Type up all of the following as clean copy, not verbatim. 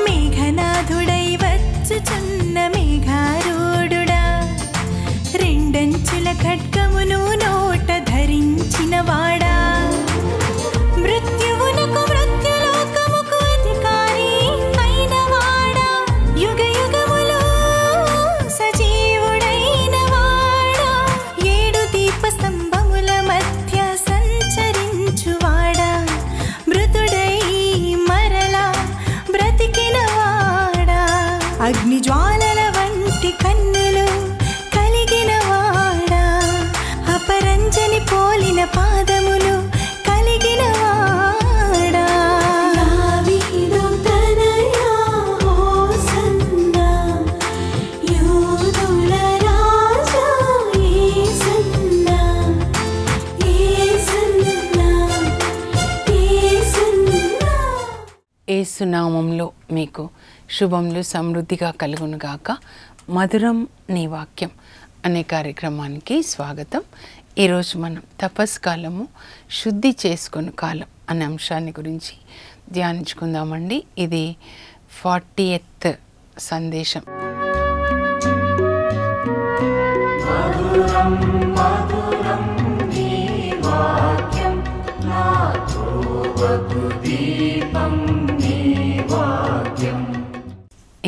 మేఘనాథుడై వచ్చుచున్న మేఘారూఢుడా, రెండంచుల ఖడ్గమును నోట ధరించిన వాడా, మృత్యువునకు మృత్యులోకముకు అధికారి అయిన వాడా, యుగ యుగములో సజీవుడైన వాడా, ఏడు దీప స్తంభముల మధ్య సంచరించువాడా, మృతుడై మరలా బ్రతికిన వాడా, అగ్ని జ్వాలల వంటి కన్నులు కలిగిన వాడా, అపరంజని పోలిన పాదములు కలిగిన వాడా, దావీదు తనయా హోసన్నా, యూదుల రాజా యేసన్నా, యేసన్నా, యేసన్నా. యేసు నామములో మీకు శుభములు సమృద్ధిగా కలుగునుగాక. మధురం నీ వాక్యం అనే కార్యక్రమానికి స్వాగతం. ఈరోజు మనం తపస్కాలము, శుద్ధి చేసుకుని కాలం అనే అంశాన్ని గురించి ధ్యానించుకుందామండి. ఇది 40th సందేశం.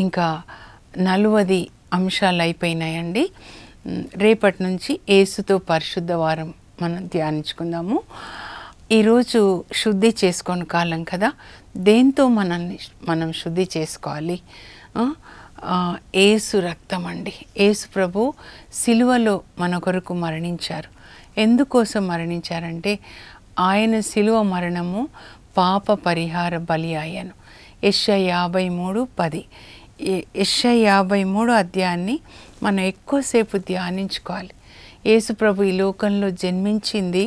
ఇంకా 40 అంశాలు అయిపోయినాయండి. రేపటి నుంచి యేసుతో పరిశుద్ధ వారం మనం ధ్యానించుకుందాము. ఈరోజు శుద్ధి చేసుకొని కాలం కదా, దేంతో మనం శుద్ధి చేసుకోవాలి? యేసు రక్తం అండి. యేసు ప్రభు సిలువలో మన కొరకు మరణించారు. ఎందుకోసం మరణించారంటే ఆయన సిలువ మరణము పాప పరిహార బలి అయ్యాను. యెషయా 53:10. యెషయా 53 అధ్యాయాన్ని మనం ఎక్కువసేపు ధ్యానించుకోవాలి. యేసు ప్రభు ఈ లోకంలో జన్మించింది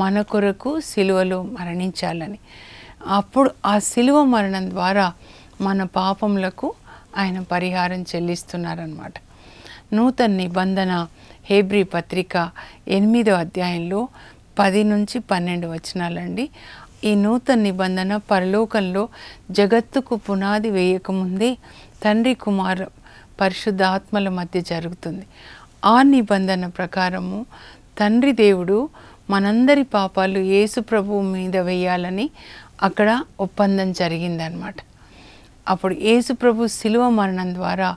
మన కొరకు సిలువలో మరణించాలని. అప్పుడు ఆ సిలువ మరణం ద్వారా మన పాపములకు ఆయన పరిహారం చెల్లిస్తున్నారన్నమాట. నూతన నిబంధన హెబ్రీ పత్రిక 8వ అధ్యాయంలో 10 నుంచి 12 వచనాలండి. ఈ నూతన నిబంధన పరలోకంలో జగత్తుకు పునాది వేయకముందే తండ్రి కుమార పరిశుద్ధ ఆత్మల మధ్య జరుగుతుంది. ఆ నిబంధన ప్రకారము తండ్రి దేవుడు మనందరి పాపాలు యేసు ప్రభువు మీద వేయాలని అక్కడ ఒప్పందం జరిగిందనమాట. అప్పుడు యేసు ప్రభు సిలువ మరణం ద్వారా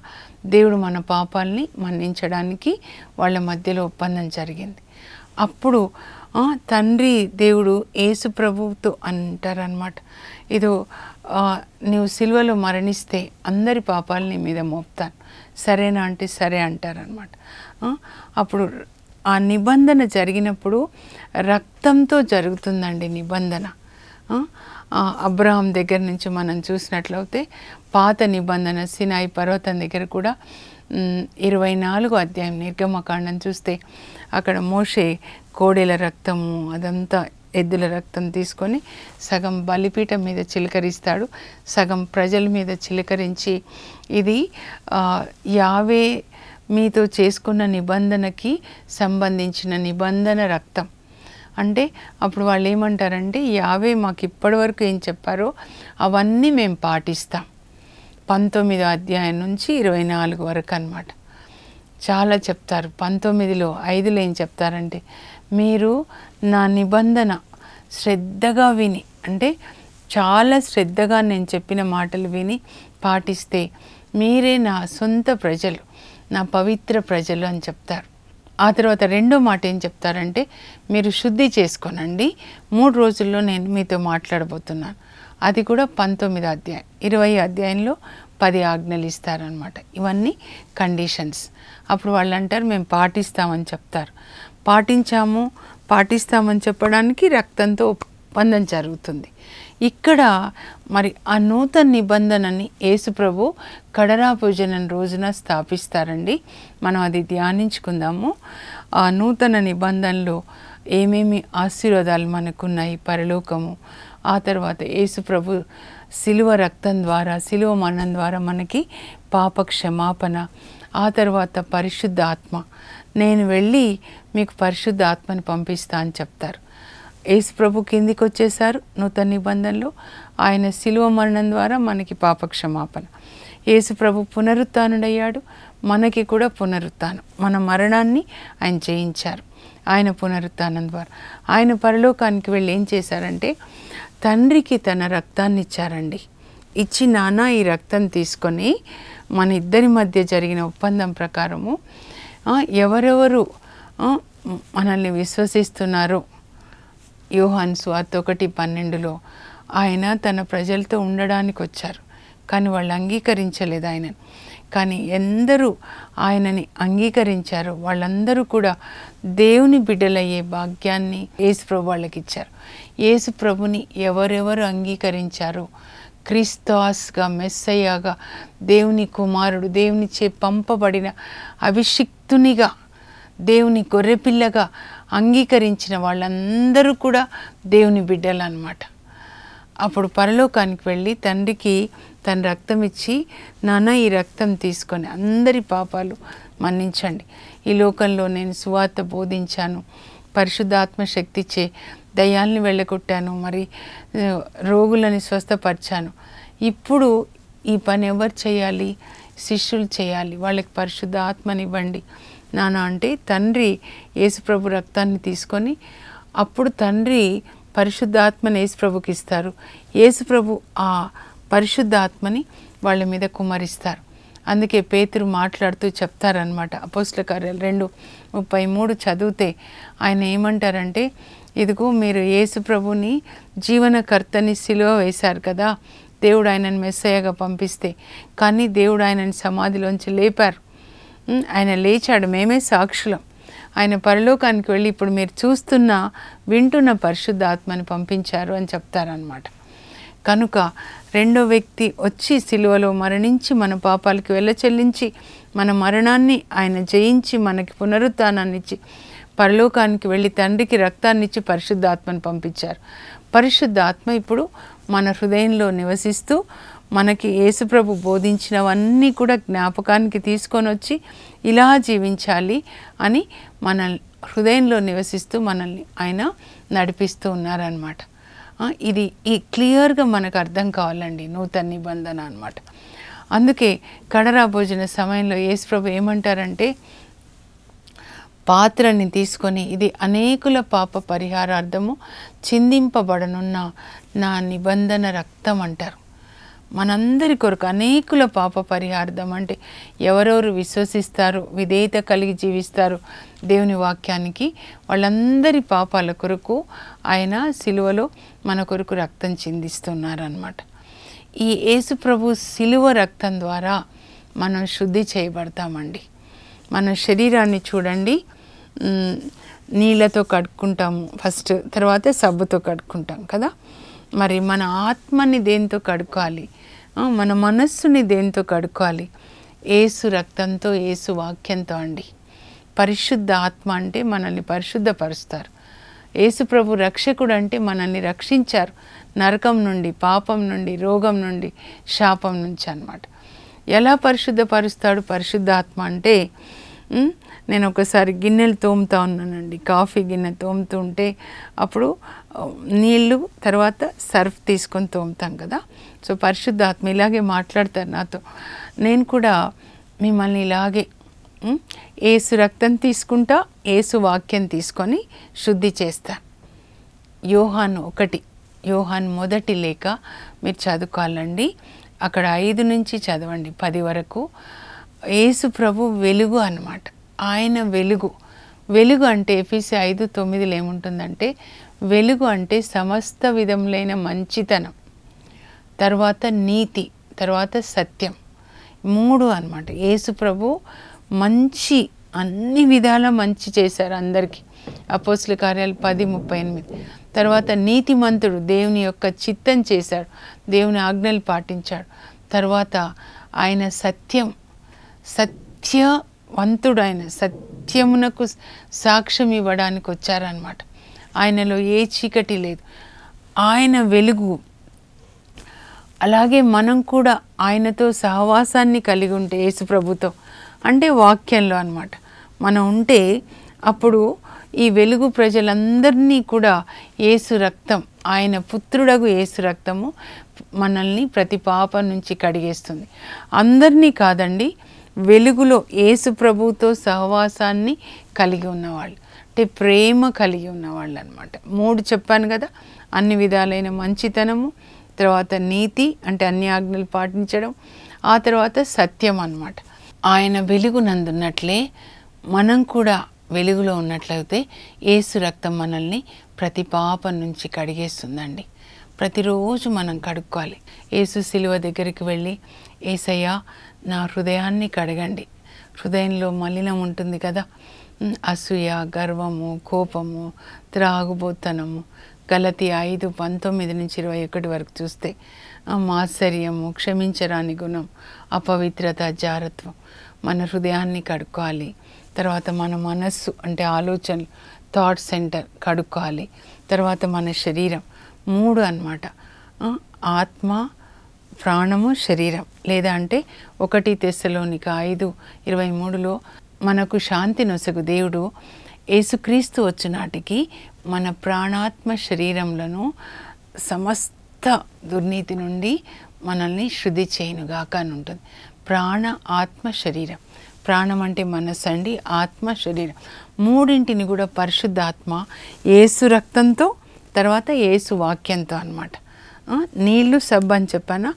దేవుడు మన పాపాలని మన్నించడానికి వాళ్ళ మధ్యలో ఒప్పందం జరిగింది. అప్పుడు తండ్రి దేవుడు యేసు ప్రభువుతో అంటారనమాట, ఇదో నీవు సిలువలో మరణిస్తే అందరి పాపాలు నీ మీద మోపుతాను, సరేనా అంటే సరే అంటారనమాట. అప్పుడు ఆ నిబంధన జరిగినప్పుడు రక్తంతో జరుగుతుందండి నిబంధన. అబ్రహాం దగ్గర నుంచి మనం చూసినట్లయితే పాత నిబంధన సినాయి పర్వతం దగ్గర కూడా 24వ అధ్యాయం నిర్గమకాండం చూస్తే అక్కడ మోషే కోడెల రక్తము అదంతా ఎద్దుల రక్తం తీసుకొని సగం బలిపీఠం మీద చిలకరిస్తాడు, సగం ప్రజల మీద చిలకరించి ఇది యావే మీతో చేసుకున్న నిబంధనకి సంబంధించిన నిబంధన రక్తం అంటే. అప్పుడు వాళ్ళు ఏమంటారంటే యావే మాకు ఇప్పటివరకు ఏం చెప్పారో అవన్నీ మేము పాటిస్తాం. 19వ అధ్యాయం నుంచి 24 వరకు అన్నమాట. చాలా చెప్తారు. 19లో 5లో ఏం చెప్తారంటే మీరు నా నిబంధన శ్రద్ధగా విని, అంటే చాలా శ్రద్ధగా నేను చెప్పిన మాటలు విని పాటిస్తే మీరే నా సొంత ప్రజలు, నా పవిత్ర ప్రజలు అని చెప్తారు. ఆ తర్వాత రెండో మాట ఏం చెప్తారంటే మీరు శుద్ధి చేసుకోనండి, 3 రోజుల్లో నేను మీతో మాట్లాడబోతున్నాను. అది కూడా 19వ అధ్యాయం. 20వ అధ్యాయంలో 10 ఆజ్ఞలు ఇస్తారనమాట. ఇవన్నీ కండిషన్స్. అప్పుడు వాళ్ళు అంటారు మేము పాటిస్తామని చెప్తారు. పాటిస్తామని చెప్పడానికి రక్తంతో ఒప్పందం జరుగుతుంది. ఇక్కడ మరి ఆ నూతన నిబంధనని యేసు ప్రభు కడరా భోజనం రోజున స్థాపిస్తారండి. మనం అది ధ్యానించుకుందాము. ఆ నూతన నిబంధనలో ఏమేమి ఆశీర్వాదాలు మనకున్నాయి, పరలోకము, ఆ తర్వాత యేసు ప్రభు సిలువ రక్తం ద్వారా, సిలువ మరణం ద్వారా మనకి పాప క్షమాపణ, ఆ తర్వాత పరిశుద్ధ ఆత్మ, నేను వెళ్ళి మీకు పరిశుద్ధ ఆత్మని పంపిస్తా అని చెప్తారు. యేసు ప్రభు కిందికి వచ్చేసారు నూతన నిబంధనలో. ఆయన శిలువ మరణం ద్వారా మనకి పాపక్షమాపణ. యేసు ప్రభు పునరుత్థానుడయ్యాడు, మనకి కూడా పునరుత్థానం. మన మరణాన్ని ఆయన జయించారు ఆయన పునరుత్థానం ద్వారా. ఆయన పరలోకానికి వెళ్ళి ఏం చేశారంటే తండ్రికి తన రక్తాన్ని ఇచ్చారండి. ఇచ్చి నాన్న ఈ రక్తం తీసుకొని మన ఇద్దరి మధ్య జరిగిన ఒప్పందం ప్రకారము ఎవరెవరు మనల్ని విశ్వసిస్తున్నారో యోహాను సువార్త 1:12లో ఆయన తన ప్రజలతో ఉండడానికి వచ్చారు, కానీ వాళ్ళు అంగీకరించలేదు ఆయనను. కానీ ఎందరూ ఆయనని అంగీకరించారో వాళ్ళందరూ కూడా దేవుని బిడ్డలయ్యే భాగ్యాన్ని యేసుప్రభు వాళ్ళకి ఇచ్చారు. యేసుప్రభుని ఎవరెవరు అంగీకరించారో క్రిస్తోస్గా, మెస్సయ్యగా, దేవుని కుమారుడు, దేవునిచే పంపబడిన అభిషిక్తునిగా, దేవుని గొర్రెపిల్లగా అంగీకరించిన వాళ్ళందరూ కూడా దేవుని బిడ్డలు అన్నమాట. అప్పుడు పరలోకానికి వెళ్ళి తండ్రికి తన రక్తం ఇచ్చి నాన్న ఈ రక్తం తీసుకొని అందరి పాపాలు మన్నించండి. ఈ లోకంలో నేను సువార్త బోధించాను, పరిశుద్ధాత్మ శక్తిచే దయ్యాల్ని వెళ్ళగొట్టాను, మరి రోగులని స్వస్థపరిచాను. ఇప్పుడు ఈ పని ఎవరు చేయాలి? శిష్యులు చేయాలి. వాళ్ళకి పరిశుద్ధ ఆత్మనివ్వండి నాన్న అంటే తండ్రి యేసుప్రభు రక్తాన్ని తీసుకొని అప్పుడు తండ్రి పరిశుద్ధాత్మని యేసుప్రభుకి ఇస్తారు. యేసుప్రభు ఆ పరిశుద్ధాత్మని వాళ్ళ మీద కుమ్మరిస్తారు. అందుకే పేతురు మాట్లాడుతూ చెప్తారనమాట. అపోస్తల కార్యాలు 2:33 చదివితే ఆయన ఏమంటారంటే, ఇదిగో మీరు యేసుప్రభుని జీవనకర్తని సిలువ వేశారు కదా, దేవుడు ఆయనను మెస్సయ్యగా పంపిస్తే, కానీ దేవుడు ఆయనని సమాధిలోంచి లేపారు. ఆయన లేచాడు, మేమే సాక్షులం. ఆయన పరలోకానికి వెళ్ళి ఇప్పుడు మీరు చూస్తున్న వింటున్న పరిశుద్ధాత్మని పంపించారు అని చెప్తారనమాట. కనుక రెండో వ్యక్తి వచ్చి సిలువలో మరణించి మన పాపాలకి వెళ్ళ చెల్లించి మన మరణాన్ని ఆయన జయించి మనకి పునరుత్థానాన్ని ఇచ్చి పరలోకానికి వెళ్ళి తండ్రికి రక్తాన్ని ఇచ్చి పరిశుద్ధాత్మని పంపించారు. పరిశుద్ధాత్మ ఇప్పుడు మన హృదయంలో నివసిస్తూ మనకి యేసుప్రభు బోధించినవన్నీ కూడా జ్ఞాపకానికి తీసుకొని వచ్చి ఇలా జీవించాలి అని మన హృదయంలో నివసిస్తూ మనల్ని ఆయన నడిపిస్తూ ఉన్నారనమాట. ఇది ఈ క్లియర్గా మనకు అర్థం కావాలండి నూతన నిబంధన అనమాట. అందుకే కడరా భోజన సమయంలో యేసుప్రభు ఏమంటారంటే పాత్రని తీసుకొని ఇది అనేకుల పాప పరిహారార్థము చిందింపబడనున్న నా నిబంధన రక్తం అంటారు. మనందరి కొరకు అనేకుల పాప పరిహార్థం అంటే ఎవరెవరు విశ్వసిస్తారు, విధేయత కలిగి జీవిస్తారు దేవుని వాక్యానికి, వాళ్ళందరి పాపాల కొరకు ఆయన సిలువలో మన కొరకు రక్తం చిందిస్తున్నారన్నమాట. ఈ యేసు ప్రభు సిలువ రక్తం ద్వారా మనం శుద్ధి చేయబడతామండి. మన శరీరాన్ని చూడండి, నీళ్ళతో కడుక్కుంటాము ఫస్ట్, తర్వాత సబ్బుతో కడుక్కుంటాం కదా. మరి మన ఆత్మని దేంతో కడుక్కోవాలి, మన మనస్సుని దేంతో కడుక్కోవాలి? యేసు రక్తంతో, యేసు వాక్యంతో అండి. పరిశుద్ధ ఆత్మ అంటే మనల్ని పరిశుద్ధపరుస్తారు. యేసు ప్రభు రక్షకుడు అంటే మనల్ని రక్షించారు నరకం నుండి, పాపం నుండి, రోగం నుండి, శాపం నుంచి అన్నమాట. ఎలా పరిశుద్ధపరుస్తాడు పరిశుద్ధాత్మ అంటే, నేను ఒకసారి గిన్నెలు తోముతా ఉన్నానండి, కాఫీ గిన్నె తోముతూ ఉంటే అప్పుడు నీళ్ళు తర్వాత సర్ఫ్ తీసుకొని తోముతాం కదా. సో పరిశుద్ధాత్మ ఇలాగే మాట్లాడతారు నాతో. నేను కూడా మిమ్మల్ని ఇలాగే యేసు రక్తం తీసుకుంటా, యేసు వాక్యం తీసుకొని శుద్ధి చేస్తా. యోహాను 1, యోహాను మొదటి లేఖ మీరు చదువుకోవాలండి. అక్కడ 5 నుంచి చదవండి 10 వరకు. యేసు ప్రభు వెలుగు అన్నమాట. ఆయన వెలుగు. వెలుగు అంటే ఎఫెసీ 5:9 ఏముంటుందంటే, వెలుగు అంటే సమస్త విధములైన మంచితనం, తర్వాత నీతి, తర్వాత సత్యం, 3 అన్నమాట. యేసు ప్రభు మంచి, అన్ని విధాల మంచి చేశారు అందరికీ. అపోస్తల కార్యాలు 10:38. తర్వాత నీతిమంతుడు, దేవుని యొక్క చిత్తం చేశాడు, దేవుని ఆజ్ఞలు పాటించాడు. తర్వాత ఆయన సత్యవంతుడు, ఆయన సత్యమునకు సాక్ష్యం ఇవ్వడానికి వచ్చారనమాట. ఆయనలో ఏ చీకటి లేదు, ఆయన వెలుగు. అలాగే మనం కూడా ఆయనతో సహవాసాన్ని కలిగి ఉంటే, యేసు ప్రభుతో అంటే వాక్యంలో అన్నమాట మనం ఉంటే, అప్పుడు ఈ వెలుగు ప్రజలందరినీ కూడా యేసు రక్తం, ఆయన పుత్రుడగు యేసు రక్తము మనల్ని ప్రతి పాపం నుంచి కడిగేస్తుంది. అందరినీ కాదండి, వెలుగులో యేసు ప్రభువుతో సహవాసాన్ని కలిగి ఉన్నవాళ్ళు, అంటే ప్రేమ కలిగి ఉన్నవాళ్ళు అనమాట. 3 చెప్పాను కదా, అన్ని విధాలైన మంచితనము, తర్వాత నీతి అంటే అన్ని ఆజ్ఞలు పాటించడం, ఆ తర్వాత సత్యం అన్నమాట. ఆయన వెలుగునందున్నట్లే మనం కూడా వెలుగులో ఉన్నట్లయితే యేసు రక్తం మనల్ని ప్రతి పాపం నుంచి కడిగేస్తుందండి. ప్రతిరోజు మనం కడుక్కోవాలి. యేసు సిలువ దగ్గరికి వెళ్ళి, యేసయ్యా నా హృదయాన్ని కడగండి, హృదయంలో మలినం ఉంటుంది కదా, అసూయ, గర్వము, కోపము, త్రాగుబోతనము, గలతీ 5:19-21 వరకు చూస్తే మాత్సర్యము, క్షమించరాని గుణం, అపవిత్రత, జారత్వం, మన హృదయాన్ని కడుక్కోవాలి. తర్వాత మన మనస్సు అంటే ఆలోచనలు, థాట్ సెంటర్ కడుక్కోవాలి. తర్వాత మన శరీరం 3 అన్నమాట, ఆత్మ, ప్రాణము, శరీరం. లేదా అంటే 1 తెస్సలోనిక 5:23లో మనకు శాంతి నొసగు దేవుడు యేసుక్రీస్తు వచ్చునాటికి మన ప్రాణాత్మ శరీరములను సమస్త దుర్నీతి నుండి మనల్ని శుద్ధి చేయునుగాక అని ఉంటుంది. ప్రాణ, ఆత్మ, శరీరం. ప్రాణం అంటే మనస్సు అండి, ఆత్మ, శరీరం. 3 కూడా పరిశుద్ధాత్మ యేసు రక్తంతో, తర్వాత యేసు వాక్యంతో అన్నమాట. నీళ్ళు సబ్బు అని చెప్పానా,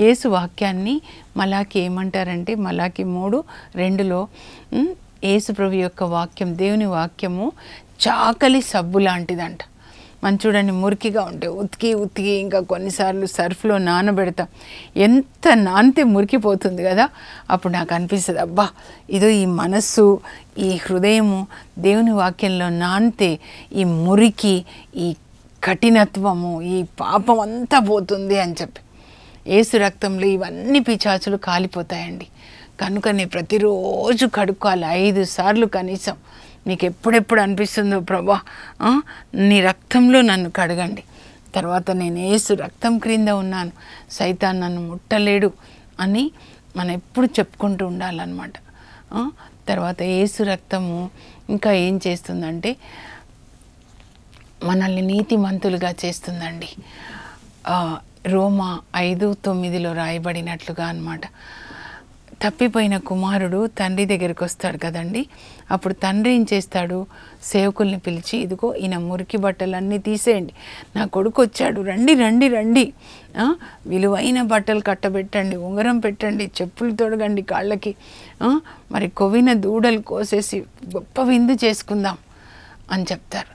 యేసు వాక్యాన్ని మలాకి ఏమంటారంటే మలాకి 3:2లో యేసు ప్రభు యొక్క వాక్యం, దేవుని వాక్యము చాకలి సబ్బు లాంటిదంట. మనం చూడండి, మురికిగా ఉంటే ఉతికి ఇంకా కొన్నిసార్లు సర్ఫ్లో నానబెడతాం, ఎంత నానితే మురికిపోతుంది కదా. అప్పుడు నాకు అనిపిస్తుంది, అబ్బా ఇదో ఈ మనస్సు, ఈ హృదయము దేవుని వాక్యంలో నానితే ఈ మురికి, ఈ కఠినత్వము, ఈ పాపం అంతా పోతుంది అని చెప్పి. యేసు రక్తంలో ఇవన్నీ పిశాచులు కాలిపోతాయండి. కనుకనే ప్రతిరోజు కడుక్కోవాలి 5 సార్లు కనీసం. మీకు ఎప్పుడెప్పుడు అనిపిస్తుందో, ప్రభా నీ రక్తంలో నన్ను కడగండి, తర్వాత నేను యేసు రక్తం క్రింద ఉన్నాను, సైతాన్ నన్ను ముట్టలేడు అని మనం ఎప్పుడు చెప్పుకుంటూ ఉండాలన్నమాట. తర్వాత యేసు రక్తము ఇంకా ఏం చేస్తుందంటే మనల్ని నీతిమంతులుగా చేస్తుందండి. రోమా 5:9లో రాయబడినట్లుగా అన్నమాట. తప్పిపోయిన కుమారుడు తండ్రి దగ్గరికి వస్తాడు కదండి. అప్పుడు తండ్రి ఏం చేస్తాడు, సేవకుల్ని పిలిచి, ఇదిగో ఈయన మురికి బట్టలన్నీ తీసేయండి, నా కొడుకు వచ్చాడు, రండి రండి రండి, విలువైన బట్టలు కట్టబెట్టండి, ఉంగరం పెట్టండి, చెప్పులు తొడగండి కాళ్ళకి, మరి కొవ్విన దూడలు కోసేసి గొప్ప విందు చేసుకుందాం అని చెప్తారు.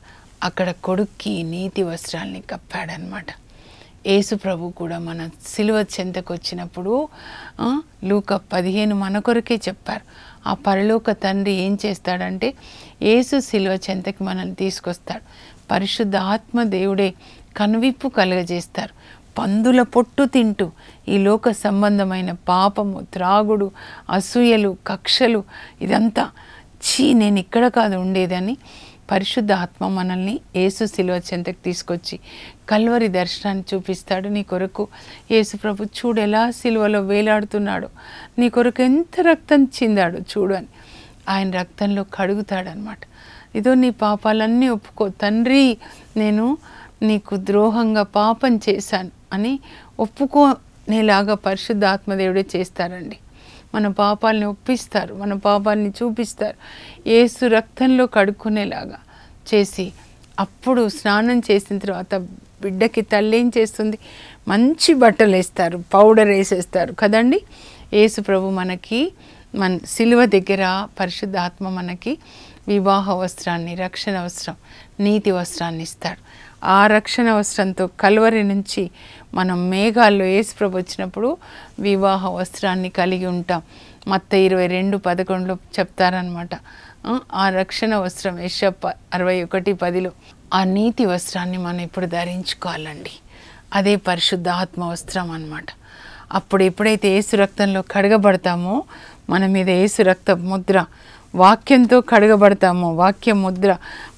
అక్కడ కొడుక్కి నీతి వస్త్రాల్ని కప్పాడనమాట. యేసు ప్రభు కూడా మన సిలువ చెంతకు వచ్చినప్పుడు లూకా 15 మన కొరకే చెప్పారు. ఆ పరలోక తండ్రి ఏం చేస్తాడంటే యేసు సిలువ చెంతకి మనల్ని తీసుకొస్తాడు. పరిశుద్ధ ఆత్మ దేవుడే కనువిప్పు కలుగజేస్తారు. పందుల పొట్టు తింటూ ఈ లోక సంబంధమైన పాపము, త్రాగుడు, అసూయలు, కక్షలు, ఇదంతా నేను ఇక్కడ కాదు ఉండేదని పరిశుద్ధ ఆత్మ మనల్ని యేసు సిలువ చెంతకు తీసుకొచ్చి కల్వరి దర్శనాన్ని చూపిస్తాడు. నీ కొరకు యేసు ప్రభు చూడు ఎలా సిలువలో వేలాడుతున్నాడు, నీ కొరకు ఎంత రక్తం చిందాడు చూడు అని ఆయన రక్తంలో కడుగుతాడనమాట. ఇదో నీ పాపాలన్నీ ఒప్పుకో తండ్రి, నేను నీకు ద్రోహంగా పాపం చేశాను అని ఒప్పుకోనేలాగా పరిశుద్ధ ఆత్మదేవుడే చేస్తారండి. మన పాపాలని ఒప్పిస్తారు, మన పాపాలని చూపిస్తారు, యేసు రక్తంలో కడుక్కునేలాగా చేసి అప్పుడు స్నానం చేసిన తర్వాత బిడ్డకి తల్లి ఏం చేస్తుంది, మంచి బట్టలు వేస్తారు, పౌడర్ వేసేస్తారు కదండి. యేసు ప్రభు మనకి మన సిలువ దగ్గర పరిశుద్ధ ఆత్మ మనకి వివాహ వస్త్రాన్ని, రక్షణ వస్త్రం, నీతి వస్త్రాన్ని ఇస్తాడు. ఆ రక్షణ వస్త్రంతో కల్వరి నుంచి మనం మేఘాల్లో యేసు ప్రభు వచ్చినప్పుడు వివాహ వస్త్రాన్ని కలిగి ఉంటాం. మత్తయి 22:11లో చెప్తారనమాట. ఆ రక్షణ వస్త్రం యెషయా 61:10లో ఆ నీతి వస్త్రాన్ని మనం ఇప్పుడు ధరించుకోవాలండి. అదే పరిశుద్ధ ఆత్మ వస్త్రం అన్నమాట. అప్పుడు ఎప్పుడైతే యేసు రక్తంలో కడగబడతామో మన మీద యేసు రక్త ముద్ర, వాక్యంతో కడగబడతామో వాక్య ముద్ర,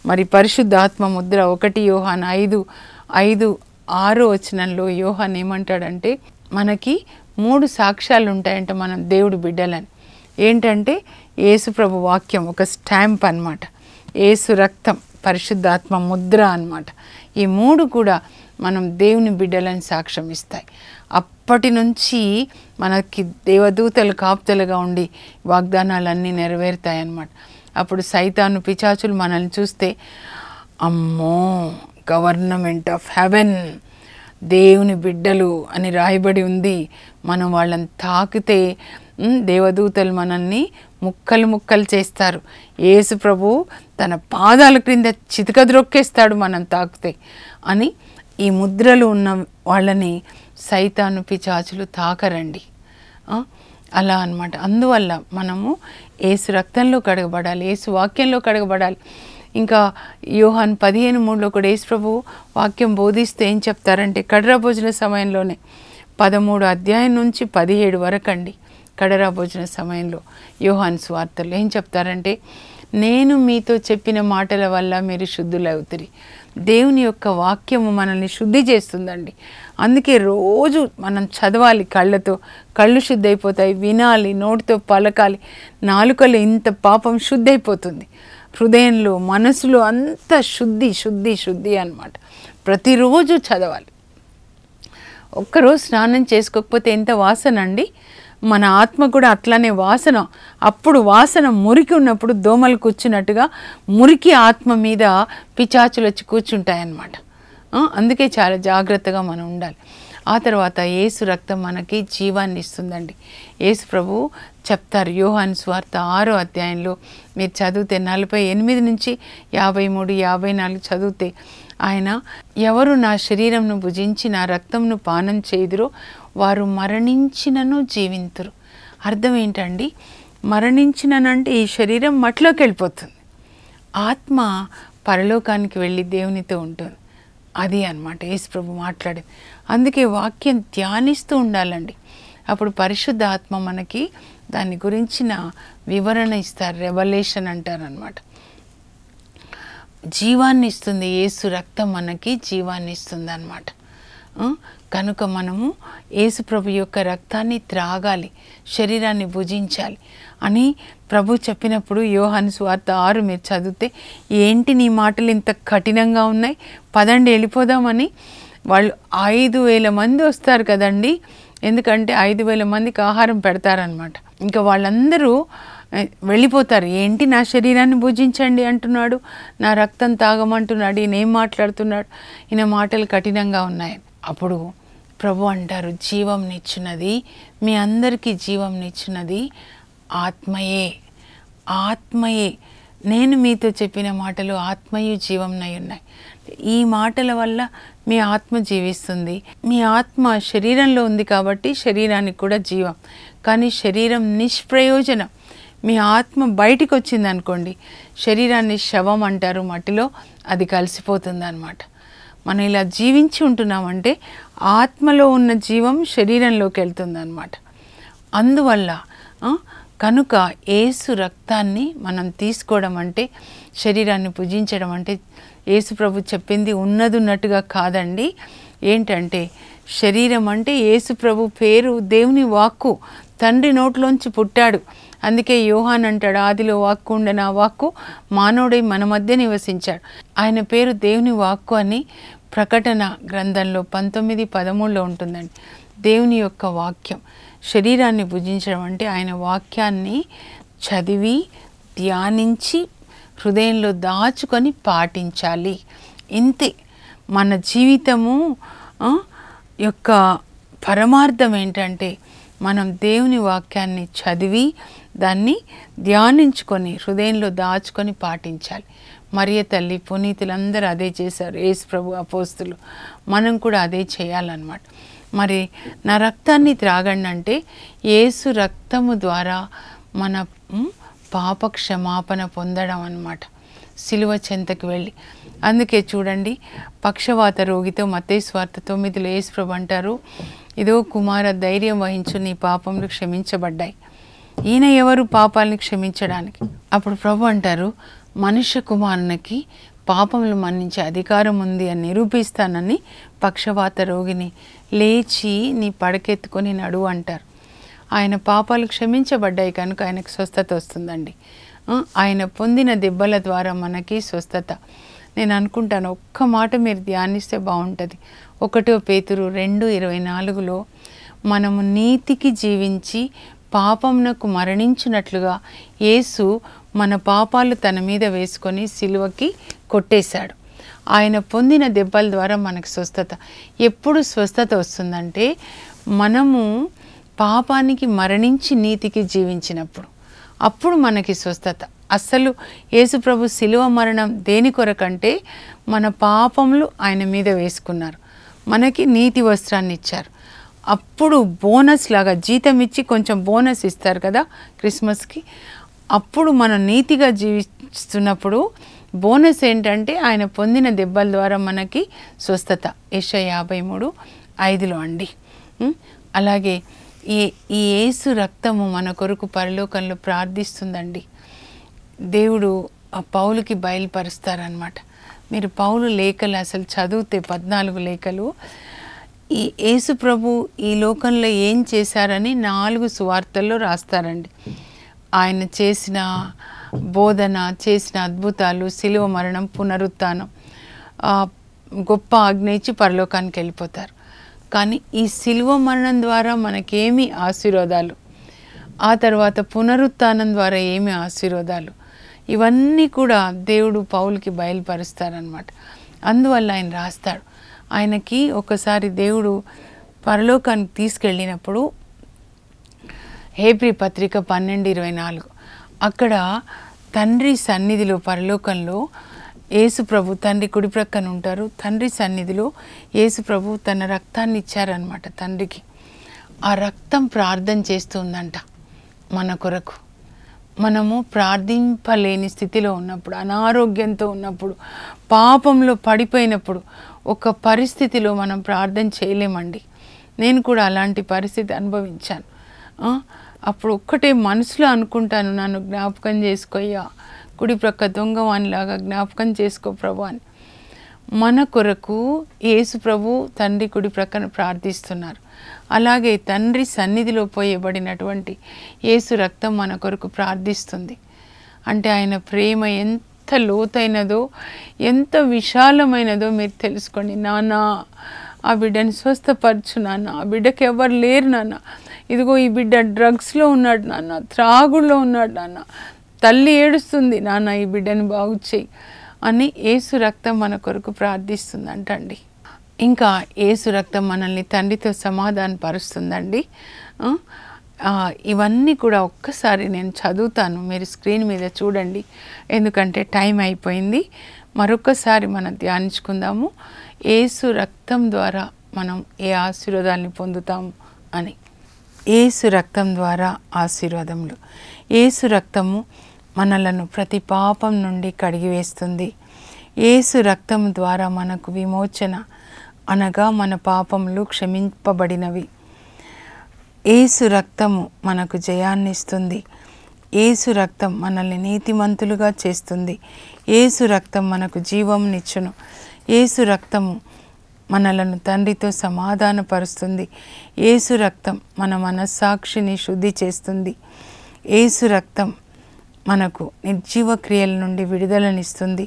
మరి పరిశుద్ధ ఆత్మ ముద్ర. 1 యోహాను 5:6 వచనంలో యోహాన్ ఏమంటాడంటే మనకి 3 సాక్ష్యాలు ఉంటాయంట మనం దేవుడు బిడ్డలని. ఏంటంటే యేసు ప్రభు వాక్యం ఒక స్టాంప్ అన్నమాట, యేసు రక్తం పరిశుద్ధాత్మ ముద్ర అన్నమాట. ఈ 3 కూడా మనం దేవుని బిడ్డలని సాక్ష్యం ఇస్తాయి. అప్పటి నుంచి మనకి దేవదూతలు కాపుతలుగా ఉండి వాగ్దానాలన్నీ నెరవేరుతాయి అన్నమాట. అప్పుడు సైతాను పిశాచులు మనల్ని చూస్తే అమ్మో గవర్నమెంట్ ఆఫ్ హెవెన్, దేవుని బిడ్డలు అని రాయబడి ఉంది, మనం వాళ్ళని తాకితే దేవదూతలు మనల్ని ముక్కలు ముక్కలు చేస్తారు, యేసు ప్రభు తన పాదాల క్రింద చితకద్రొక్కేస్తాడు మనం తాకితే అని ఈ ముద్రలు ఉన్న వాళ్ళని సైతాను పిశాచులు తాకరండి. అలా అన్నమాట. అందువల్ల మనము యేసు రక్తంలో కడగబడాలి, యేసు వాక్యంలో కడగబడాలి. ఇంకా యోహాను 15:3లో కూడా యేసు ప్రభు వాక్యం బోధిస్తే ఏం చెప్తారంటే, కడరా భోజన సమయంలోనే 13 అధ్యాయం నుంచి 17 వరకు అండి, కడరా భోజన సమయంలో యోహాను సువార్తలో ఏం చెప్తారంటే, నేను మీతో చెప్పిన మాటల వల్ల మీరు శుద్ధులవుతారు. దేవుని యొక్క వాక్యము మనల్ని శుద్ధి చేస్తుందండి. అందుకే రోజు మనం చదవాలి, కళ్ళు శుద్ధి అయిపోతాయి, వినాలి, నోటితో పలకాలి, నాలుకలో ఇంత పాపం శుద్ధి అయిపోతుంది, హృదయంలో మనసులో అంత శుద్ధి అన్నమాట. ప్రతిరోజు చదవాలి. ఒక్కరోజు స్నానం చేసుకోకపోతే ఎంత వాసన అండి. మన ఆత్మ కూడా అట్లానే వాసన. అప్పుడు వాసన మురికి ఉన్నప్పుడు దోమలు కూర్చున్నట్టుగా మురికి ఆత్మ మీద పిశాచులు వచ్చి కూర్చుంటాయన్నమాట. అందుకే చాలా జాగ్రత్తగా మనం ఉండాలి. ఆ తర్వాత యేసు రక్తం మనకి జీవాన్ని ఇస్తుందండి. యేసు ప్రభు చెప్తారు యోహాను సువార్త 6వ అధ్యాయంలో మీరు చదివితే 48 నుంచి 53, 54 చదివితే ఆయన, ఎవరు నా శరీరంను భుజించి నా రక్తంను పానం చేయుదురో వారు మరణించినను జీవింతురు. అర్థం ఏంటండి? మరణించిననంటే ఈ శరీరం మట్టిలోకి వెళ్ళిపోతుంది, ఆత్మ పరలోకానికి వెళ్ళి దేవునితో ఉంటుంది. అది అన్నమాట యేసు ప్రభు మాట్లాడేది. అందుకే వాక్యం ధ్యానిస్తూ ఉండాలండి. అప్పుడు పరిశుద్ధ ఆత్మ మనకి దాని గురించిన వివరణ ఇస్తారు, రెవల్యూషన్ అంటారు అన్నమాట. జీవాన్ని ఇస్తుంది, యేసు రక్తం మనకి జీవాన్ని ఇస్తుంది అన్నమాట. కనుక మనము యేసు ప్రభు యొక్క రక్తాన్ని త్రాగాలి, శరీరాన్ని భుజించాలి అని ప్రభు చెప్పినప్పుడు యోహాను సువార్త 6 మీరు చదివితే, ఏంటి నీ మాటలు ఇంత కఠినంగా ఉన్నాయి, పదండి వెళ్ళిపోదామని. వాళ్ళు 5,000 మంది వస్తారు కదండి, ఎందుకంటే 5,000 మందికి ఆహారం పెడతారనమాట. ఇంకా వాళ్ళందరూ వెళ్ళిపోతారు. ఏంటి నా శరీరాన్ని భుజించండి అంటున్నాడు, నా రక్తం తాగమంటున్నాడు, ఈయన ఏం మాట్లాడుతున్నాడు, ఈయన మాటలు కఠినంగా ఉన్నాయి. అప్పుడు ప్రభు అంటారు, జీవంనిచ్చినది, మీ అందరికీ జీవంనిచ్చినది ఆత్మయే, ఆత్మయే. నేను మీతో చెప్పిన మాటలు ఆత్మయు జీవంనై ఉన్నాయి. ఈ మాటల వల్ల మీ ఆత్మ జీవిస్తుంది. మీ ఆత్మ శరీరంలో ఉంది కాబట్టి శరీరానికి కూడా జీవం, కానీ శరీరం నిష్ప్రయోజనం. మీ ఆత్మ బయటికి వచ్చింది అనుకోండి, శరీరాన్ని శవం అంటారు, మట్టిలో అది కలిసిపోతుంది అన్నమాట. మనం ఇలా జీవించి ఉంటున్నామంటే ఆత్మలో ఉన్న జీవం శరీరంలోకి వెళ్తుంది అన్నమాట. అందువల్ల కనుక యేసు రక్తాన్ని మనం తీసుకోవడం అంటే, శరీరాన్ని పూజించడం అంటే, యేసు ప్రభు చెప్పింది ఉన్నట్టుగా కాదండి. ఏంటంటే శరీరం అంటే యేసు ప్రభు పేరు, దేవుని వాక్కు, తండ్రి నోట్లోంచి పుట్టాడు. అందుకే యోహాన్ అంటాడు, ఆదిలో వాక్కు ఉండెను, ఆ వాక్కు మానవుడై మన మధ్య నివసించాడు. ఆయన పేరు దేవుని వాక్కు అని ప్రకటన గ్రంథంలో 19:13లో ఉంటుందండి. దేవుని యొక్క వాక్యం. శరీరాన్ని భుజించడం అంటే ఆయన వాక్యాన్ని చదివి ధ్యానించి హృదయంలో దాచుకొని పాటించాలి. ఇంతే మన జీవితము యొక్క పరమార్థం ఏంటంటే, మనం దేవుని వాక్యాన్ని చదివి దాన్ని ధ్యానించుకొని హృదయంలో దాచుకొని పాటించాలి. మరియ తల్లి, పునీతులందరూ అదే చేశారు, యేసు ప్రభు, అపోస్తులు, మనం కూడా అదే చేయాలన్నమాట. మరి నా రక్తాన్ని త్రాగండి అంటే యేసు రక్తము ద్వారా మన పాప క్షమాపణ పొందడం అన్నమాట, సిలువ చెంతకు వెళ్ళి. అందుకే చూడండి, పక్షవాత రోగితో మత్తయి సువార్త 9లో యేసు ప్రభు అంటారు, ఇదో కుమార, ధైర్యం వహించు, నీ పాపములు క్షమించబడ్డాయి. ఈయన ఎవరు పాపాలని క్షమించడానికి? అప్పుడు ప్రభు అంటారు, మనుష్య కుమారునికి పాపములు మన్నించే అధికారం ఉంది అని నిరూపిస్తానని పక్షవాత రోగిని లేచి నీ పడకెత్తుకొని నడువు అంటారు. ఆయన పాపాలు క్షమించబడ్డాయి కనుక ఆయనకు స్వస్థత వస్తుందండి. ఆయన పొందిన దెబ్బల ద్వారా మనకి స్వస్థత. నేను అనుకుంటాను ఒక్క మాట మీరు ధ్యానిస్తే బాగుంటుంది. 1 పేతురు 2:24లో మనము నీతికి జీవించి పాపమునకు మరణించినట్లుగా యేసు మన పాపాలు తన మీద వేసుకొని సిలువకి కొట్టేశాడు. ఆయన పొందిన దెబ్బల ద్వారా మనకు స్వస్థత. ఎప్పుడు స్వస్థత వస్తుందంటే మనము పాపానికి మరణించి నీతికి జీవించినప్పుడు, అప్పుడు మనకి స్వస్థత. అస్సలు యేసుప్రభు సిలువ మరణం దేని కొరకంటే మన పాపములు ఆయన మీద వేసుకున్నారు, మనకి నీతి వస్త్రాన్ని ఇచ్చారు. అప్పుడు బోనస్ లాగా జీతం ఇచ్చి కొంచెం బోనస్ ఇస్తారు కదా క్రిస్మస్కి. అప్పుడు మనం నీతిగా జీవిస్తున్నప్పుడు బోనస్ ఏంటంటే ఆయన పొందిన దెబ్బల ద్వారా మనకి స్వస్థత. యెషయా 53:5 అండి. అలాగే ఈ యేసు రక్తము మన కొరకు పరలోకంలో ప్రార్థిస్తుందండి. దేవుడు ఆ పౌలుకి బయలుపరుస్తారనమాట. మీరు పౌలు లేఖలు అసలు చదివితే 14 లేఖలు ఈ యేసు ప్రభు ఈ లోకంలో ఏం చేశారని 4 సువార్తల్లో రాస్తారండి. ఆయన చేసిన బోధన, చేసిన అద్భుతాలు, సిలువ మరణం, పునరుత్థానం, గొప్ప ఆజ్ఞ ఇచ్చి పరలోకానికి వెళ్ళిపోతారు. కానీ ఈ సిలువ మరణం ద్వారా మనకేమి ఆశీర్వాదాలు, ఆ తర్వాత పునరుత్థానం ద్వారా ఏమి ఆశీర్వాదాలు, ఇవన్నీ కూడా దేవుడు పౌలుకి బయలుపరుస్తారనమాట. అందువల్ల ఆయన రాస్తాడు. ఆయనకి ఒకసారి దేవుడు పరలోకానికి తీసుకెళ్ళినప్పుడు హెబ్రీ పత్రిక 12:24 అక్కడ తండ్రి సన్నిధిలో పరలోకంలో యేసు ప్రభు తండ్రి కుడి ప్రక్కన ఉంటారు. తండ్రి సన్నిధిలో యేసు ప్రభు తన రక్తాన్ని ఇచ్చారనమాట తండ్రికి. ఆ రక్తం ప్రార్థన చేస్తుందంట మన కొరకు. మనము ప్రార్థింపలేని స్థితిలో ఉన్నప్పుడు, అనారోగ్యంతో ఉన్నప్పుడు, పాపంలో పడిపోయినప్పుడు, ఒక పరిస్థితిలో మనం ప్రార్థన చేయలేమండి. నేను కూడా అలాంటి పరిస్థితి అనుభవించాను. అప్పుడు ఒక్కటే మనసులో అనుకుంటాను, నన్ను జ్ఞాపకం చేసుకోయ్యా, కుడి ప్రక్క దొంగవానిలాగా జ్ఞాపకం చేసుకో ప్రభు అని. మన కొరకు యేసు ప్రభు తండ్రి కుడి ప్రక్కన ప్రార్థిస్తున్నారు. అలాగే తండ్రి సన్నిధిలో పోయబడినటువంటి యేసు రక్తం మన కొరకు ప్రార్థిస్తుంది. అంటే ఆయన ప్రేమ ఎంత లోతైనదో, ఎంత విశాలమైనదో మీరు తెలుసుకోండి. నాన్న ఆ బిడ్డని స్వస్థపరచు నాన్న, ఆ బిడ్డకి ఎవరు లేరు నాన్న, ఇదిగో ఈ బిడ్డ డ్రగ్స్లో ఉన్నాడు నాన్న, త్రాగుల్లో ఉన్నాడు నాన్న, తల్లి ఏడుస్తుంది నాన్న, ఈ బిడ్డని బాగు చేయి అని యేసు రక్తం మన కొరకు ప్రార్థిస్తుందంటండి. ఇంకా యేసు రక్తం మనల్ని తండ్రితో సమాధానపరుస్తుందండి. ఇవన్నీ కూడా ఒక్కసారి నేను చదువుతాను, మీరు స్క్రీన్ మీద చూడండి, ఎందుకంటే టైం అయిపోయింది. మరొకసారి మనం ధ్యానించుకుందాము యేసు రక్తం ద్వారా మనం ఏ ఆశీర్వాదాన్ని పొందుతాము అని. యేసు రక్తం ద్వారా ఆశీర్వాదములు. యేసు రక్తము మనలను ప్రతి పాపం నుండి కడిగివేస్తుంది. యేసు రక్తం ద్వారా మనకు విమోచన, అనగా మన పాపములు క్షమింపబడినవి. యేసు రక్తము మనకు జయాన్ని ఇస్తుంది. యేసు రక్తం మనల్ని నీతిమంతులుగా చేస్తుంది. యేసు రక్తం మనకు జీవమునిచ్చును. యేసు రక్తము మనలను తండ్రితో సమాధానపరుస్తుంది. యేసు రక్తం మన మనస్సాక్షిని శుద్ధి చేస్తుంది. యేసు రక్తం మనకు నిర్జీవ క్రియల నుండి విడుదలనిస్తుంది.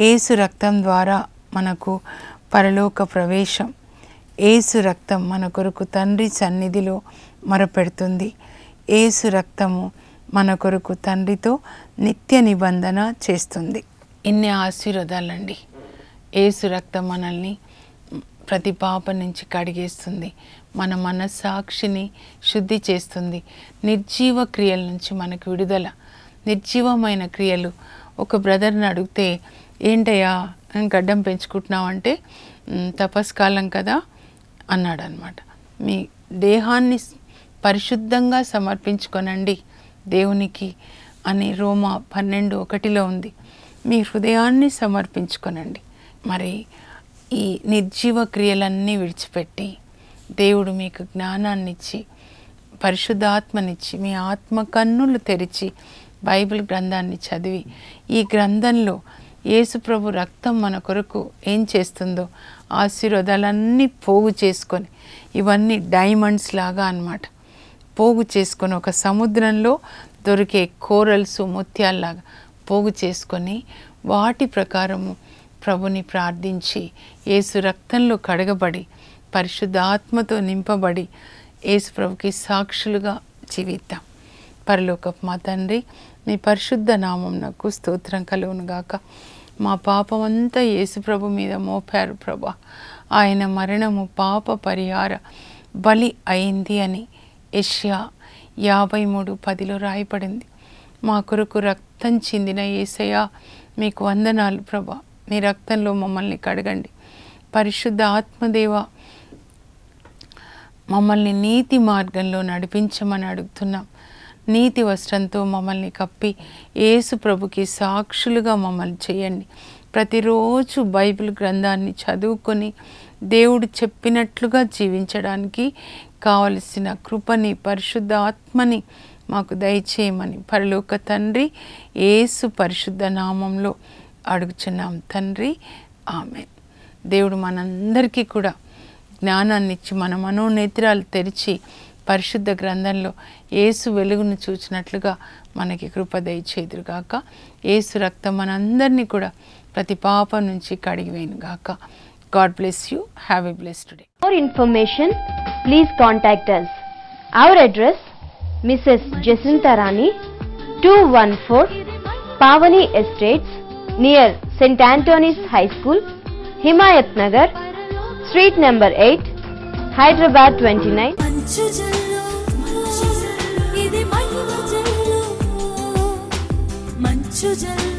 యేసు రక్తం ద్వారా మనకు పరలోక ప్రవేశం. యేసు రక్తం మన కొరకు తండ్రి సన్నిధిలో మొరపెడుతుంది. యేసు రక్తము మన కొరకు తండ్రితో నిత్య నిబంధన చేస్తుంది. ఇన్ని ఆశీర్వాదాలండి. యేసు రక్తం మనల్ని ప్రతి పాపం నుంచి కడిగేస్తుంది, మన మనస్సాక్షిని శుద్ధి చేస్తుంది, నిర్జీవ క్రియల నుంచి మనకు విడుదల. నిర్జీవమైన క్రియలు. ఒక బ్రదర్ని అడిగితే, ఏంటయ్యా గడ్డం పెంచుకుంటున్నావంటే, తపస్కాలం కదా అన్నాడు అనమాట. మీ దేహాన్ని పరిశుద్ధంగా సమర్పించుకొనండి దేవునికి అని రోమా 12:1 ఉంది. మీ హృదయాన్ని సమర్పించుకొనండి. మరి ఈ నిర్జీవ క్రియలన్నీ విడిచిపెట్టి దేవుడు మీకు జ్ఞానాన్నిచ్చి పరిశుద్ధాత్మనిచ్చి మీ ఆత్మ కన్నులు తెరిచి బైబిల్ గ్రంథాన్ని చదివి, ఈ గ్రంథంలో యేసుప్రభు రక్తం మన కొరకు ఏం చేస్తుందో ఆశీర్వాదాలన్నీ పోగు చేసుకొని, ఇవన్నీ డైమండ్స్ లాగా అన్నమాట, పోగు చేసుకొని ఒక సముద్రంలో దొరికే కోరల్స్ ముత్యాల్లాగా పోగు చేసుకొని వాటి ప్రకారము ప్రభుని ప్రార్థించి యేసు రక్తంలో కడగబడి పరిశుద్ధాత్మతో నింపబడి యేసు ప్రభుకి సాక్షులుగా జీవిద్దాం. పరలోకపు మా తండ్రి, మీ పరిశుద్ధ నామమునకు స్తోత్రం కలుగునుగాక. మా పాపమంతా యేసు ప్రభు మీద మోపారు ప్రభా. ఆయన మరణము పాప పరిహార బలి అయింది అని యెషయా 53:10 రాయబడింది. మా కొరకు రక్తం చిందిన యేసయ్యా, మీకు వందనాలు ప్రభా. మీ రక్తంలో మమ్మల్ని కడగండి. పరిశుద్ధ ఆత్మదేవ, మమ్మల్ని నీతి మార్గంలో నడిపించమని అడుగుతున్నాం. నీతి వస్త్రంతో మమ్మల్ని కప్పి యేసు ప్రభుకి సాక్షులుగా మమ్మల్ని చేయండి. ప్రతిరోజు బైబిల్ గ్రంథాన్ని చదువుకొని దేవుడు చెప్పినట్లుగా జీవించడానికి కావలసిన కృపని, పరిశుద్ధ ఆత్మని మాకు దయచేయమని పరలోక తండ్రి యేసు పరిశుద్ధ నామంలో అడుగుచున్నాం తండ్రి, ఆమేన్. దేవుడు మనందరికీ కూడా జ్ఞానాన్ని ఇచ్చి మన మనోనేత్రాలు తెరిచి పరిశుద్ధ గ్రంథంలో యేసు వెలుగును చూచినట్లుగా మనకి కృప దయచేదురుగాక. యేసు రక్తం మనందరినీ కూడా ప్రతి పాపం నుంచి కడిగివేయునుగాక. God bless you. Have a blessed day. For information, please contact us. Our address, Mrs. Jacinta Rani, 214 Pavani Estates, near St. Anthony's High School, Himayat Nagar, Street number 8, Hyderabad 29. మంచు జల్లు ఇది మహిమ జల్లు, మంచు జల్లు.